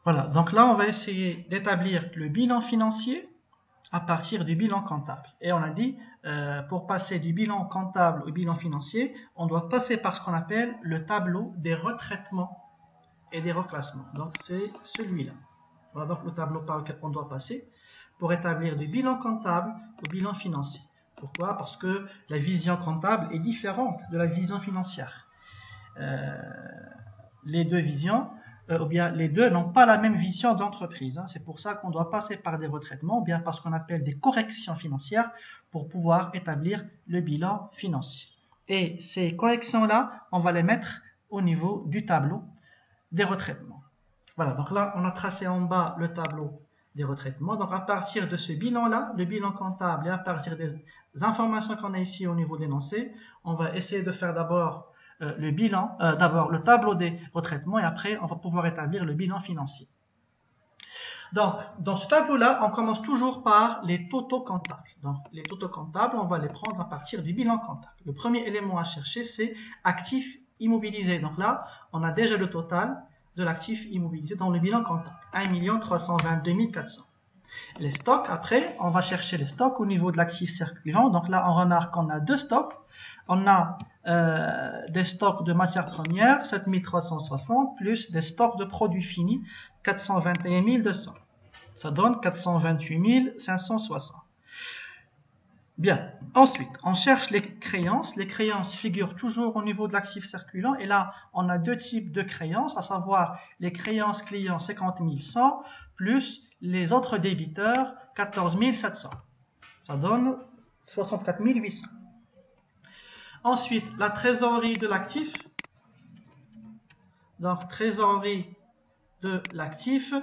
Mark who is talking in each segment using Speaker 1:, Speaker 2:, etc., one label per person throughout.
Speaker 1: Voilà, donc là, on va essayer d'établir le bilan financier à partir du bilan comptable. Et on a dit, pour passer du bilan comptable au bilan financier, on doit passer par ce qu'on appelle le tableau des retraitements et des reclassements. Donc, c'est celui-là. Voilà donc le tableau par lequel on doit passer pour établir du bilan comptable au bilan financier. Pourquoi? Parce que la vision comptable est différente de la vision financière. Les deux visions, ou bien les deux n'ont pas la même vision d'entreprise. C'est pour ça qu'on doit passer par des retraitements, ou bien par ce qu'on appelle des corrections financières pour pouvoir établir le bilan financier. Et ces corrections-là, on va les mettre au niveau du tableau des retraitements. Voilà, donc là, on a tracé en bas le tableau des retraitements. Donc à partir de ce bilan-là, le bilan comptable, et à partir des informations qu'on a ici au niveau de l'énoncé, on va essayer de faire d'abord le bilan, d'abord le tableau des retraitements, et après on va pouvoir établir le bilan financier. Donc dans ce tableau-là, on commence toujours par les totaux comptables. Donc les totaux comptables, on va les prendre à partir du bilan comptable. Le premier élément à chercher, c'est actifs immobilisés. Donc là, on a déjà le total de l'actif immobilisé dans le bilan comptable, 1 322 400. Les stocks, après, on va chercher les stocks au niveau de l'actif circulant. Donc là, on remarque qu'on a deux stocks. On a des stocks de matières premières, 7360, plus des stocks de produits finis, 421 200. Ça donne 428 560. Bien, ensuite, on cherche les créances. Les créances figurent toujours au niveau de l'actif circulant. Et là, on a deux types de créances, à savoir les créances clients 50 100 plus les autres débiteurs 14 700. Ça donne 64 800. Ensuite, la trésorerie de l'actif. Donc, trésorerie de l'actif.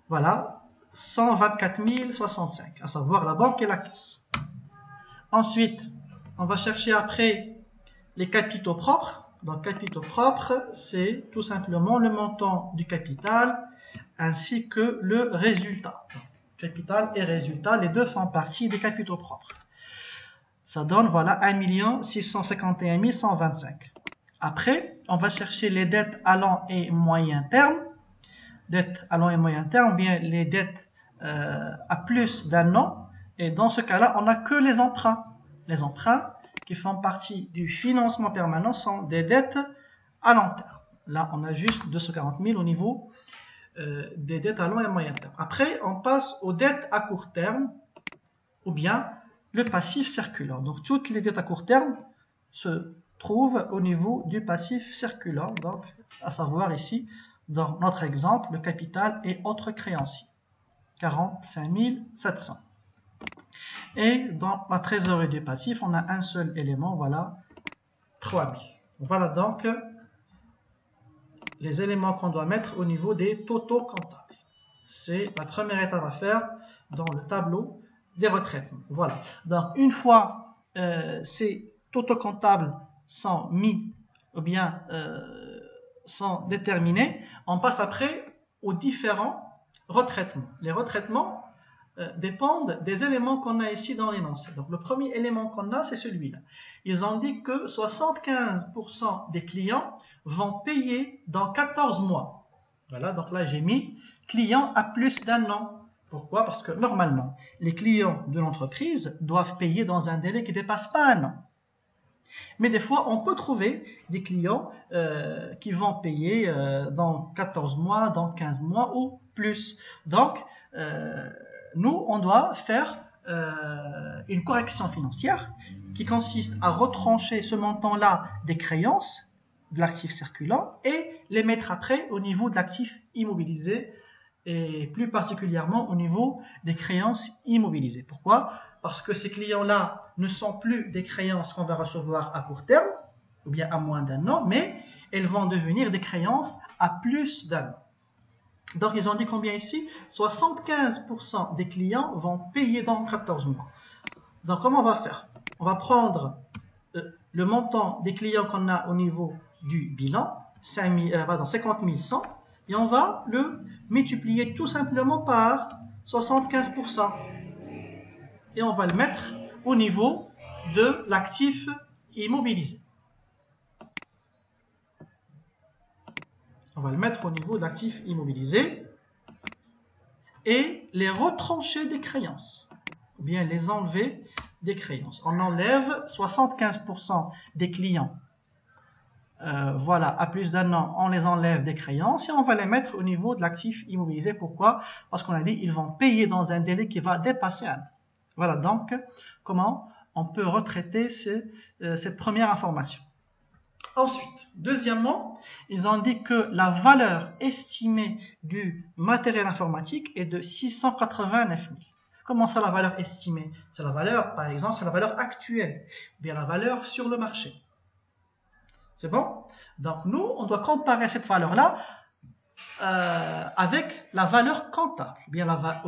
Speaker 1: Voilà, 124 065, à savoir la banque et la caisse. Ensuite, on va chercher après les capitaux propres. Donc, capitaux propres, c'est tout simplement le montant du capital ainsi que le résultat. Donc, capital et résultat, les deux font partie des capitaux propres. Ça donne, voilà, 1 651 125. Après, on va chercher les dettes à long et moyen terme. Dettes à long et moyen terme, ou bien les dettes à plus d'un an. Et dans ce cas-là, on n'a que les emprunts. Les emprunts qui font partie du financement permanent sont des dettes à long terme. Là, on a juste 240 000 au niveau des dettes à long et moyen terme. Après, on passe aux dettes à court terme, ou bien le passif circulant. Donc, toutes les dettes à court terme se trouvent au niveau du passif circulant. Donc, à savoir ici, dans notre exemple, le capital et autres créanciers, 45 700. Et dans la trésorerie du passif, on a un seul élément, voilà, 3 000. Voilà donc les éléments qu'on doit mettre au niveau des totaux comptables. C'est la première étape à faire dans le tableau des retraitements. Voilà. Donc, une fois ces totaux comptables sont mis, ou bien sont déterminés, on passe après aux différents retraitements. Les retraitements dépendent des éléments qu'on a ici dans l'énoncé. Donc le premier élément qu'on a, c'est celui-là. Ils ont dit que 75% des clients vont payer dans 14 mois. Voilà, donc là j'ai mis clients à plus d'un an. Pourquoi? Parce que normalement, les clients de l'entreprise doivent payer dans un délai qui ne dépasse pas un an. Mais des fois, on peut trouver des clients qui vont payer dans 14 mois, dans 15 mois ou plus. Donc, nous, on doit faire une correction financière qui consiste à retrancher ce montant-là des créances de l'actif circulant et les mettre après au niveau de l'actif immobilisé et plus particulièrement au niveau des créances immobilisées. Pourquoi? Parce que ces clients-là ne sont plus des créances qu'on va recevoir à court terme, ou bien à moins d'un an, mais elles vont devenir des créances à plus d'un an. Donc ils ont dit combien ici? 75% des clients vont payer dans 14 mois. Donc comment on va faire? On va prendre le montant des clients qu'on a au niveau du bilan, 50 100, et on va le multiplier tout simplement par 75%. Et on va le mettre au niveau de l'actif immobilisé. On va le mettre au niveau de l'actif immobilisé. Et les retrancher des créances. Ou bien les enlever des créances. On enlève 75% des clients. Voilà, à plus d'un an, on les enlève des créances et on va les mettre au niveau de l'actif immobilisé. Pourquoi? Parce qu'on a dit ils vont payer dans un délai qui va dépasser un an. Voilà donc comment on peut retraiter cette première information. Ensuite, deuxièmement, ils ont dit que la valeur estimée du matériel informatique est de 689 000. Comment ça la valeur estimée? C'est la valeur, par exemple, c'est la valeur actuelle, ou bien la valeur sur le marché. C'est bon? Donc nous, on doit comparer cette valeur-là avec la valeur comptable, ou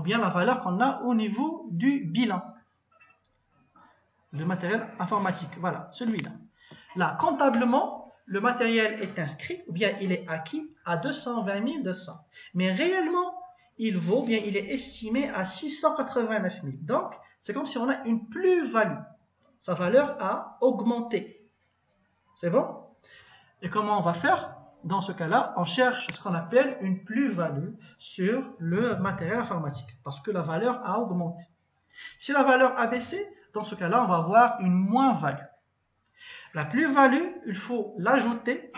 Speaker 1: bien la valeur qu'on a au niveau du bilan de matériel informatique. Voilà, celui-là. Là, comptablement, le matériel est inscrit, ou bien il est acquis à 220 200. Mais réellement, il vaut, bien il est estimé à 689 000. Donc, c'est comme si on a une plus-value. Sa valeur a augmenté. C'est bon? Et comment on va faire? Dans ce cas-là, on cherche ce qu'on appelle une plus-value sur le matériel informatique, parce que la valeur a augmenté. Si la valeur a baissé, dans ce cas-là, on va avoir une moins-value. La plus-value, il faut l'ajouter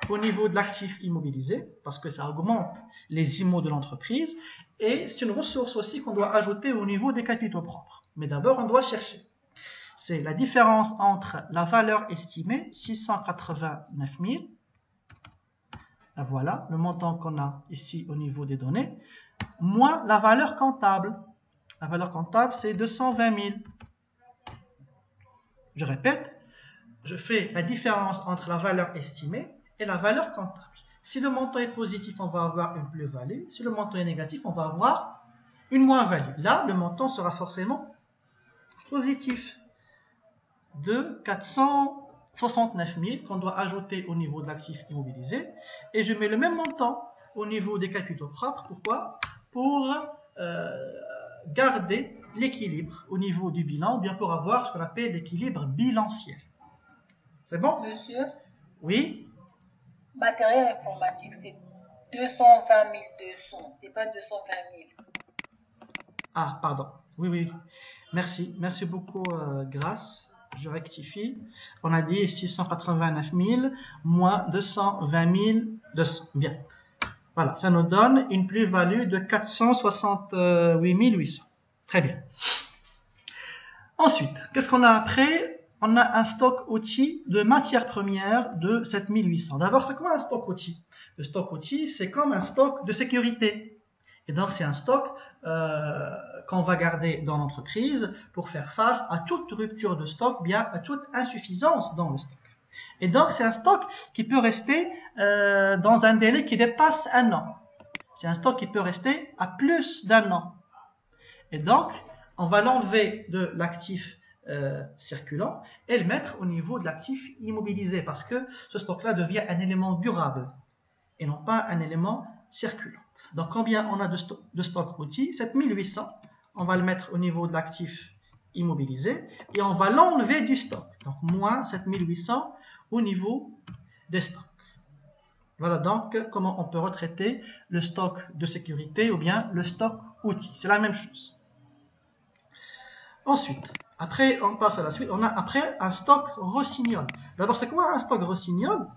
Speaker 1: au niveau de l'actif immobilisé, parce que ça augmente les IMO de l'entreprise, et c'est une ressource aussi qu'on doit ajouter au niveau des capitaux propres. Mais d'abord, on doit chercher. C'est la différence entre la valeur estimée, 689 000, voilà, le montant qu'on a ici au niveau des données, moins la valeur comptable. La valeur comptable, c'est 220 000. Je répète, je fais la différence entre la valeur estimée et la valeur comptable. Si le montant est positif, on va avoir une plus-value. Si le montant est négatif, on va avoir une moins-value. Là, le montant sera forcément positif de 469 000 qu'on doit ajouter au niveau de l'actif immobilisé. Et je mets le même montant au niveau des capitaux propres. Pourquoi? Pour garder l'équilibre au niveau du bilan, ou bien pour avoir ce qu'on appelle l'équilibre bilanciel. C'est bon?
Speaker 2: Monsieur?
Speaker 1: Oui?
Speaker 2: Matériel informatique, c'est 220 200, c'est pas 220 000.
Speaker 1: Ah, pardon. Oui, oui. Merci. Merci beaucoup, Grâce. Je rectifie. On a dit 689 000 moins 220 200. Bien. Voilà, ça nous donne une plus-value de 468 800. Très bien. Ensuite, qu'est-ce qu'on a après? On a un stock outil de matières premières de 7800. D'abord, c'est quoi un stock outil? Le stock outil, c'est comme un stock de sécurité. Et donc, c'est un stock qu'on va garder dans l'entreprise pour faire face à toute rupture de stock, bien à toute insuffisance dans le stock. Et donc, c'est un stock qui peut rester dans un délai qui dépasse un an. C'est un stock qui peut rester à plus d'un an. Et donc, on va l'enlever de l'actif circulant et le mettre au niveau de l'actif immobilisé parce que ce stock-là devient un élément durable et non pas un élément circulant. Donc, combien on a de stock outil? 7800. On va le mettre au niveau de l'actif immobilisé et on va l'enlever du stock. Donc, moins 7800 au niveau des stocks. Voilà donc comment on peut retraiter le stock de sécurité ou bien le stock outil. C'est la même chose. Ensuite, après on passe à la suite, on a après un stock rossignol. D'abord, c'est quoi un stock rossignol?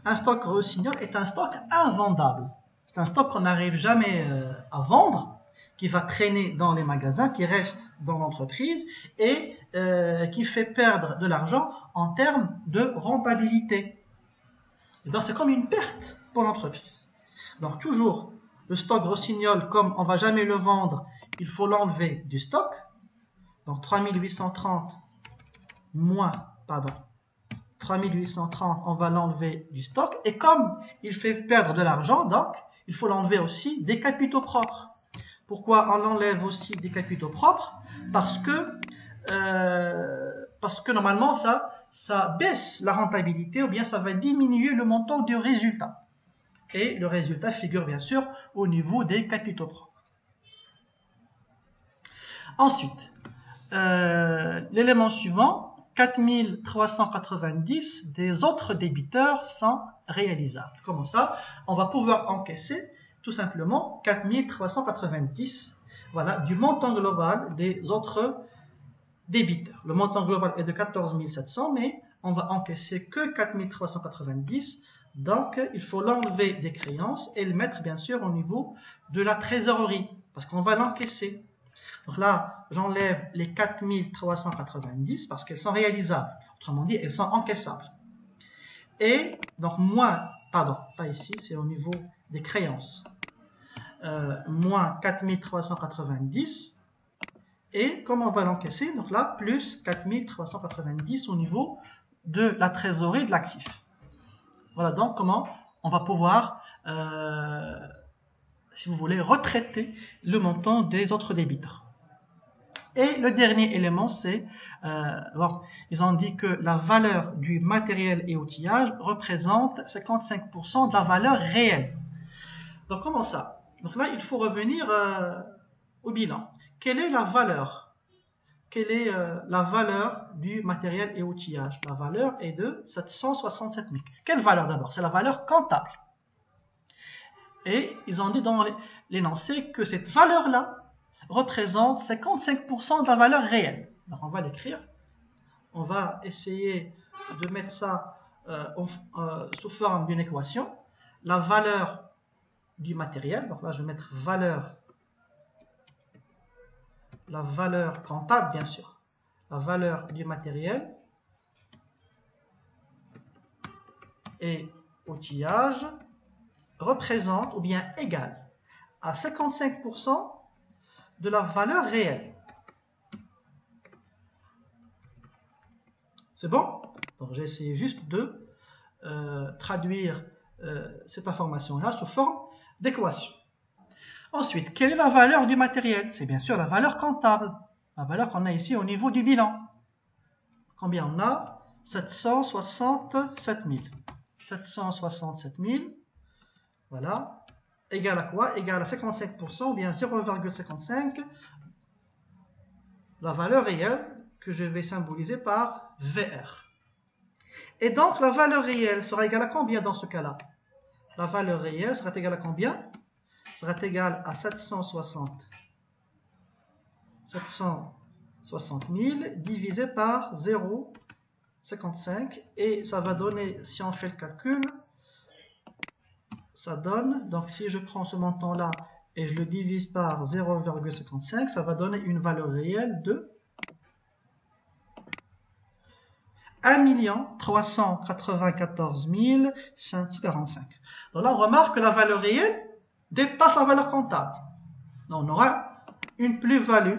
Speaker 1: Un stock rossignol est un stock invendable. C'est un stock qu'on n'arrive jamais à vendre, qui va traîner dans les magasins, qui reste dans l'entreprise et qui fait perdre de l'argent en termes de rentabilité. Et donc, c'est comme une perte pour l'entreprise. Donc, toujours, le stock rossignol, comme on ne va jamais le vendre, il faut l'enlever du stock. Donc, 3830 moins, 3830, on va l'enlever du stock. Et comme il fait perdre de l'argent, donc, il faut l'enlever aussi des capitaux propres. Pourquoi on l'enlève aussi des capitaux propres? Parce que normalement, ça baisse la rentabilité ou bien ça va diminuer le montant du résultat. Et le résultat figure bien sûr au niveau des capitaux propres. Ensuite, l'élément suivant, 4390 des autres débiteurs sont réalisables. Comment ça? On va pouvoir encaisser tout simplement 4390, voilà, du montant global des autres débiteurs. Le montant global est de 14 700, mais on va encaisser que 4390. Donc, il faut l'enlever des créances et le mettre bien sûr au niveau de la trésorerie, parce qu'on va l'encaisser. Donc là, j'enlève les 4390 parce qu'elles sont réalisables. Autrement dit, elles sont encaissables. Et donc, moins, pardon, pas ici, c'est au niveau des créances. Moins 4390. Et comme on va l'encaisser, donc là, plus 4390 au niveau de la trésorerie de l'actif. Voilà donc comment on va pouvoir, si vous voulez, retraiter le montant des autres débiteurs. Et le dernier élément, c'est, ils ont dit que la valeur du matériel et outillage représente 55% de la valeur réelle. Donc comment ça? Donc là, il faut revenir au bilan. Quelle est la valeur? Quelle est la valeur du matériel et outillage? La valeur est de 767 000. Quelle valeur d'abord? C'est la valeur comptable. Et ils ont dit dans l'énoncé que cette valeur-là représente 55% de la valeur réelle. Donc on va l'écrire. On va essayer de mettre ça sous forme d'une équation. La valeur du matériel, donc là je vais mettre la valeur comptable bien sûr, la valeur du matériel et outillage représente ou bien égale à 55% de la valeur réelle. C'est bon? Donc j'ai essayé juste de traduire cette information-là sous forme d'équation. Ensuite, quelle est la valeur du matériel? C'est bien sûr la valeur comptable, la valeur qu'on a ici au niveau du bilan. Combien on a? 767 000. 767 000, voilà, égale à quoi? Égale à 55% ou bien 0,55, la valeur réelle que je vais symboliser par VR. Et donc la valeur réelle sera égale à combien dans ce cas-là? La valeur réelle sera égale à combien? Sera égale à 760 000 divisé par 0,55 et ça va donner, si on fait le calcul, ça donne, donc si je prends ce montant là et je le divise par 0,55, ça va donner une valeur réelle de 1 394 545. Donc là on remarque que la valeur réelle dépasse la valeur comptable. Donc on aura une plus-value.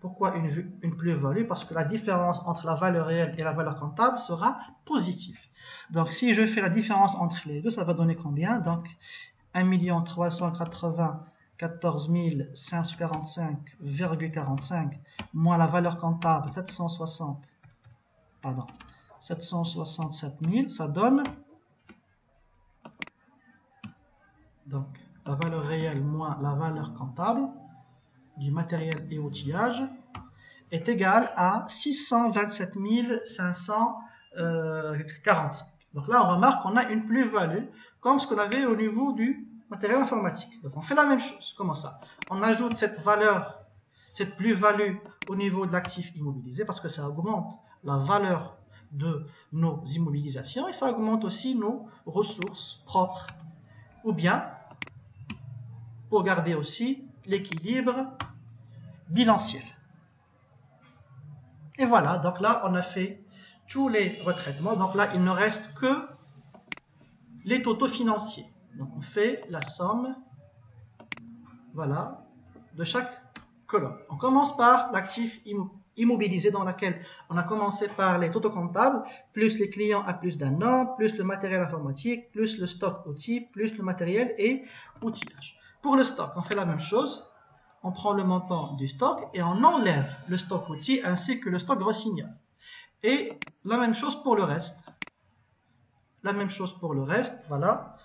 Speaker 1: Pourquoi une plus-value? Parce que la différence entre la valeur réelle et la valeur comptable sera positive. Donc si je fais la différence entre les deux, ça va donner combien? Donc 1 394 545,45 moins la valeur comptable 767 000, ça donne donc la valeur réelle moins la valeur comptable du matériel et outillage est égale à 627 545. Donc là, on remarque qu'on a une plus-value comme ce qu'on avait au niveau du matériel informatique. Donc on fait la même chose. Comment ça? On ajoute cette valeur, cette plus-value au niveau de l'actif immobilisé parce que ça augmente la valeur de nos immobilisations et ça augmente aussi nos ressources propres. Ou bien, pour garder aussi l'équilibre bilanciel. Et voilà, donc là on a fait tous les retraitements. Donc là il ne reste que les totaux financiers. Donc on fait la somme, voilà, de chaque colonne. On commence par l'actif immobilisé dans laquelle on a commencé par les totaux comptables, plus les clients à plus d'un an, plus le matériel informatique, plus le stock outil, plus le matériel et outillage. Pour le stock, on fait la même chose. On prend le montant du stock et on enlève le stock outil ainsi que le stock rossignol. Et la même chose pour le reste. La même chose pour le reste, voilà,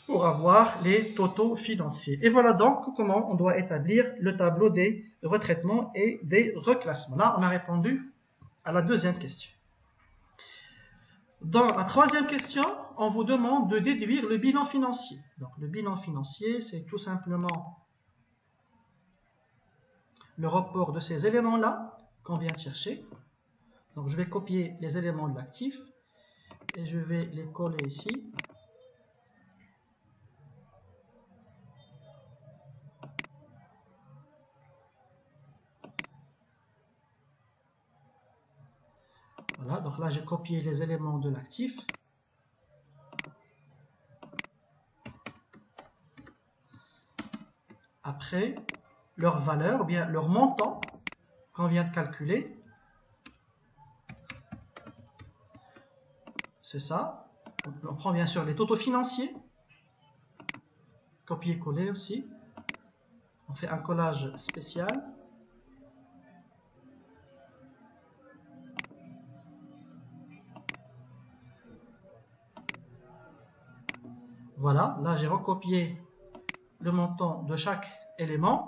Speaker 1: pour avoir les totaux financiers. Et voilà donc comment on doit établir le tableau des retraitements et des reclassements. Là, on a répondu à la deuxième question. Dans la troisième question, on vous demande de déduire le bilan financier. Donc le bilan financier, c'est tout simplement le rapport de ces éléments-là qu'on vient de chercher. Donc je vais copier les éléments de l'actif et je vais les coller ici. Voilà, donc là j'ai copié les éléments de l'actif. Après, leur valeur, bien leur montant qu'on vient de calculer. C'est ça. On prend bien sûr les totaux financiers. Copier-coller aussi. On fait un collage spécial. Voilà, là j'ai recopié le montant de chaque élément.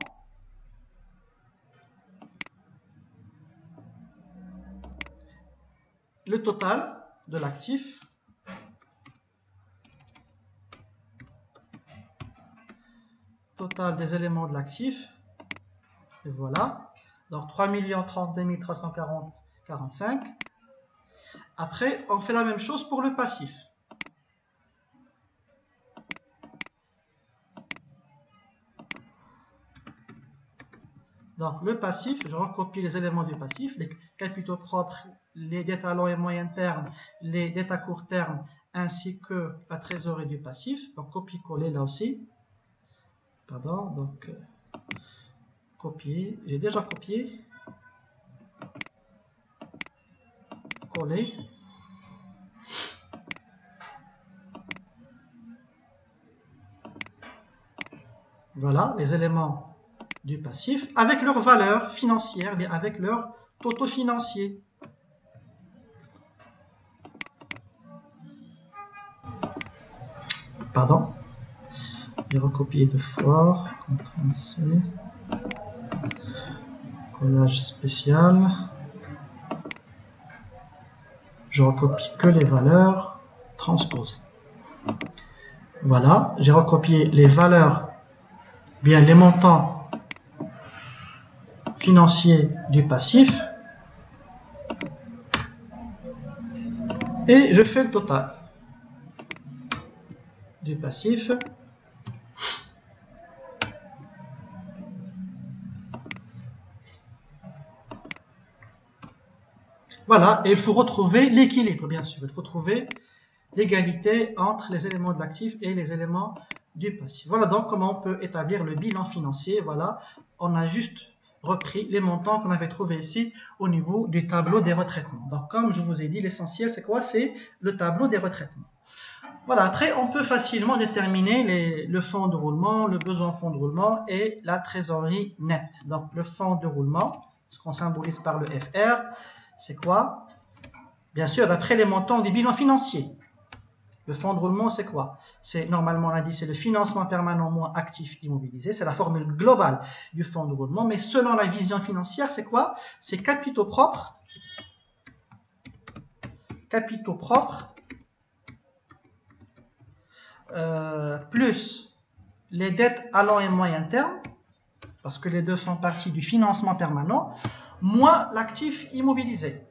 Speaker 1: Le total de l'actif. Total des éléments de l'actif. Et voilà. Donc 3 032 340,45. Après, on fait la même chose pour le passif. Donc le passif, je recopie les éléments du passif, les capitaux propres, les dettes à long et moyen terme, les dettes à court terme, ainsi que la trésorerie du passif. Donc copier-coller là aussi. Pardon, donc copier, j'ai déjà copié. Coller. Voilà les éléments du passif avec leur valeur financière, bien avec leur totaux financier. Pardon, j'ai recopié deux fois. CTRL-C. Collage spécial. Je recopie que les valeurs transposées. Voilà, j'ai recopié les valeurs, bien les montants financiers du passif. Et je fais le total du passif. Voilà, et il faut retrouver l'équilibre, bien sûr. Il faut trouver l'égalité entre les éléments de l'actif et les éléments du passif. Voilà donc comment on peut établir le bilan financier. Voilà, on a juste repris les montants qu'on avait trouvés ici au niveau du tableau des retraitements. Donc comme je vous ai dit, l'essentiel c'est quoi? C'est le tableau des retraitements. Voilà, après on peut facilement déterminer le fonds de roulement, le besoin en fonds de roulement et la trésorerie nette. Donc le fonds de roulement, ce qu'on symbolise par le FR, c'est quoi? Bien sûr, d'après les montants des bilans financiers. Le fonds de roulement, c'est quoi? C'est normalement, on a dit, c'est le financement permanent moins actif immobilisé. C'est la formule globale du fonds de roulement. Mais selon la vision financière, c'est quoi? C'est capitaux propres. Capitaux propres. Plus les dettes à long et moyen terme. Parce que les deux font partie du financement permanent. Moins l'actif immobilisé.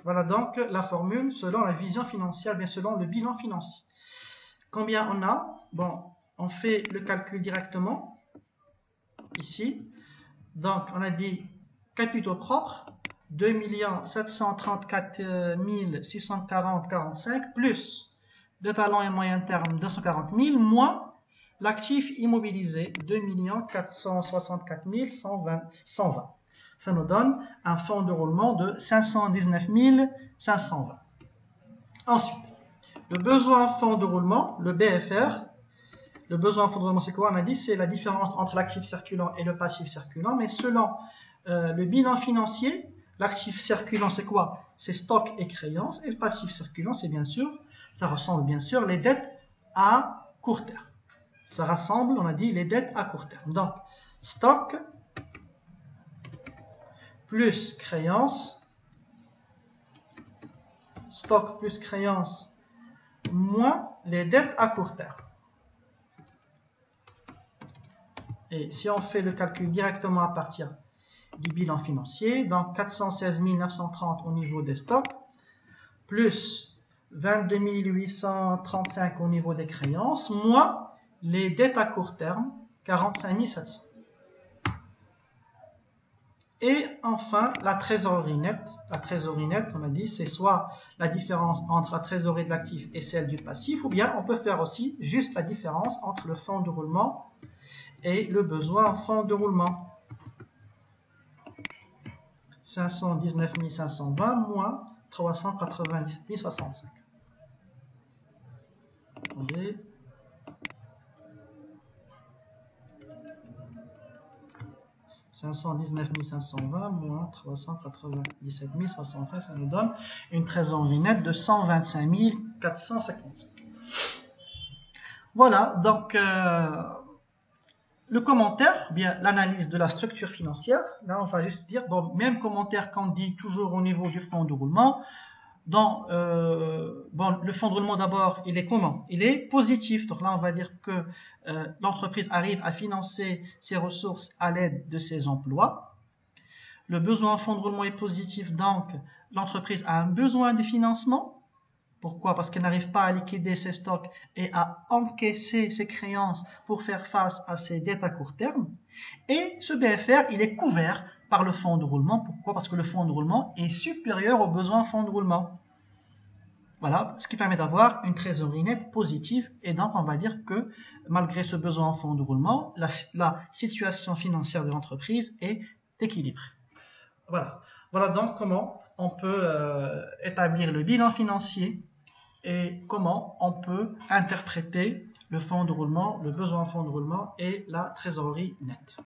Speaker 1: Voilà donc la formule selon la vision financière, bien selon le bilan financier. Combien on a? Bon, on fait le calcul directement, ici. Donc, on a dit capitaux propres, 2 734 640,45 plus de talons et moyen terme 240 000 moins l'actif immobilisé 2 464 120. Ça nous donne un fonds de roulement de 519 520. Ensuite, le besoin en fonds de roulement, le BFR. Le besoin en fonds de roulement, c'est quoi? On a dit c'est la différence entre l'actif circulant et le passif circulant. Mais selon le bilan financier, l'actif circulant, c'est quoi? C'est stock et créances. Et le passif circulant, c'est bien sûr, ça ressemble bien sûr les dettes à court terme. Ça rassemble, on a dit, les dettes à court terme. Donc, stock plus créance, stock plus créance moins les dettes à court terme. Et si on fait le calcul directement à partir du bilan financier, donc 416 930 au niveau des stocks, plus 22 835 au niveau des créances, moins les dettes à court terme, 45 700. Et enfin, la trésorerie nette. La trésorerie nette, on a dit, c'est soit la différence entre la trésorerie de l'actif et celle du passif, ou bien on peut faire aussi juste la différence entre le fonds de roulement et le besoin en fonds de roulement. 519 520 moins 397 065. Attendez. « 519 520 moins 397 065, ça nous donne une trésorerie nette de 125 455. Voilà, donc le commentaire, bien l'analyse de la structure financière. Là, on va juste dire, bon, même commentaire qu'on dit toujours au niveau du fonds de roulement. Bon, le fonds de roulement d'abord, il est comment? Il est positif. Donc là, on va dire que l'entreprise arrive à financer ses ressources à l'aide de ses emplois. Le besoin en fonds de roulement est positif, donc l'entreprise a un besoin de financement. Pourquoi? Parce qu'elle n'arrive pas à liquider ses stocks et à encaisser ses créances pour faire face à ses dettes à court terme. Et ce BFR, il est couvert par le fonds de roulement. Pourquoi? Parce que le fonds de roulement est supérieur aux besoins en fonds de roulement. Voilà, ce qui permet d'avoir une trésorerie nette positive. Et donc, on va dire que malgré ce besoin en fonds de roulement, la situation financière de l'entreprise est équilibrée. Voilà. Voilà donc comment on peut établir le bilan financier et comment on peut interpréter le fonds de roulement, le besoin en fonds de roulement et la trésorerie nette.